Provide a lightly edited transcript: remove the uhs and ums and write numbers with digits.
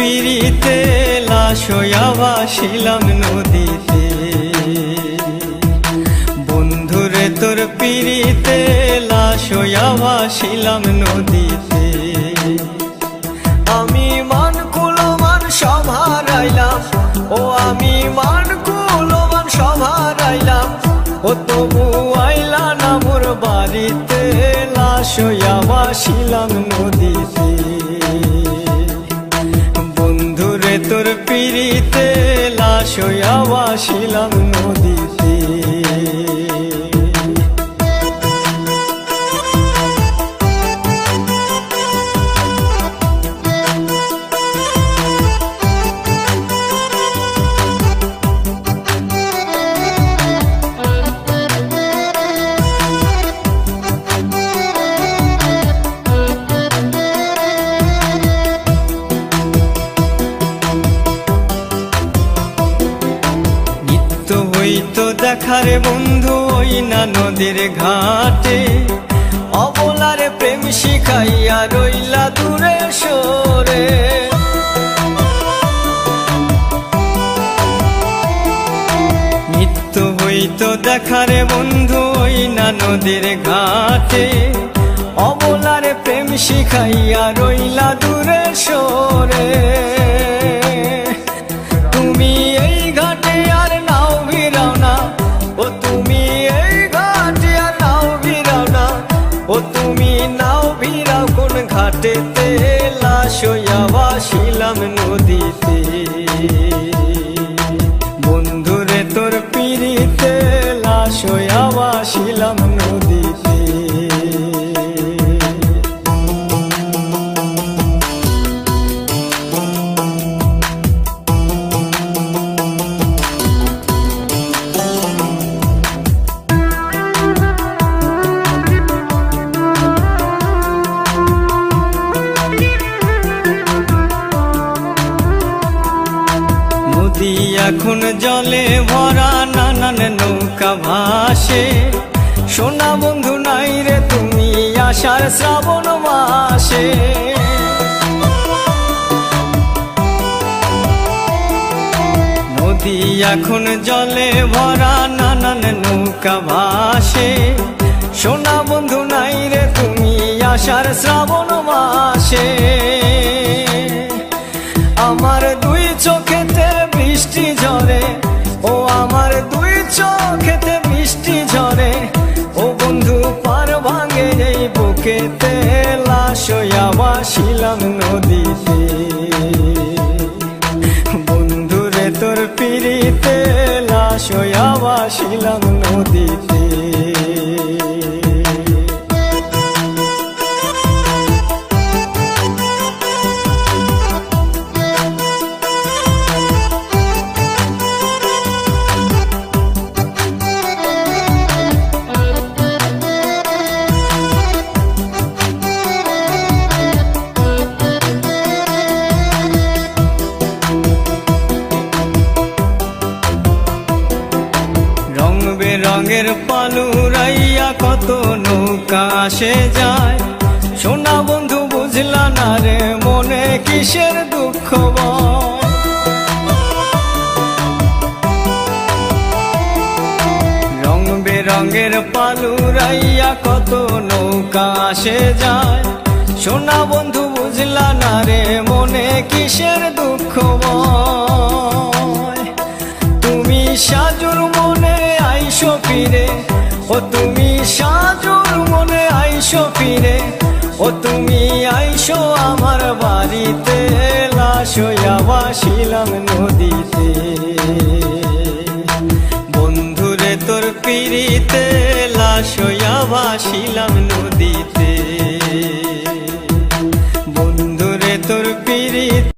পিড়িতে লাশ হইয়া ভাসিলাম নদীতে। বন্ধুরে তোর পিড়িতে লাশ হইয়া ভাসিলাম নদীতে। আমি মান কুলমান সব হারাইলাম, ও আমি মান কুলমান সব হারাইলাম, ও তবু আইলা না মোর বাড়িতে, লাশ হইয়া ভাসিলাম নদীতে। বন্ধুরে তোর পিড়িতে লাশ হইয়া ভাসিলাম নদীতে। হইতো দেখারে বন্ধু ওই না নদীর ঘাটে, অবলারে প্রেম শিখাইয়া রইলা দূরে সরে। নিত্য হইতো দেখারে বন্ধু ওই না নদীর ঘাটে, অবলারে প্রেম শিখাইয়া রইলা দূরে সরে। তুমি এই ঘাটে আর নাও ভিড়াও না, ও তুমি এই ঘাটে আর নাও ভিড়াও না, ও তুমি নাও ভিড়াও কোন ঘাটেতে, লাশ হইয়া ভাসিলাম নদীতে। বন্ধুরে তোর পিড়িতে লাশ হইয়া ভাসিলাম নদীতে। নদী এখন জলে ভরা, নানান নৌকা ভাসে, সোনা বন্ধু নাই রে তুমি আষাঢ় শ্রাবণ মাসে। নদী এখন জলে ভরা, নানান নৌকা ভাসে, সোনা বন্ধু নাই রে তুমি আষাঢ় শ্রাবণ মাসে। আমার দুই চোখেতে বৃষ্টি ঝরে, ও আমার দুই চোখেতে বৃষ্টি ঝরে, ও বন্ধু পার ভাঙে এই বুকেতে, লাশ হইয়া ভাসিলাম নদীতে। বন্ধুরে তোর পিড়িতে লাশ হইয়া ভাসিলাম নদীতে। রঙের পালুরাইয়া কত নৌকা আসে যায়, সোনা বন্ধু বুঝলা না রে মনে কিসের দুঃখ। রং বেরঙের পালুরাইয়া কত নৌকা আসে যায়, সোনা বন্ধু বুঝলা না রে মনে কিসের দুঃখ। তুমি সাজুর মনে আইসো ফিরে, ও তুমি সাজুর মনে আইসো ফিরে, ও তুমি আইসো আমার বাড়িতে, লাশ হইয়া ভাসিলাম নদীতে। বন্ধুরে তোর পিড়িতে লাশ হইয়া ভাসিলাম নদীতে। বন্ধুরে তোর পিড়িতে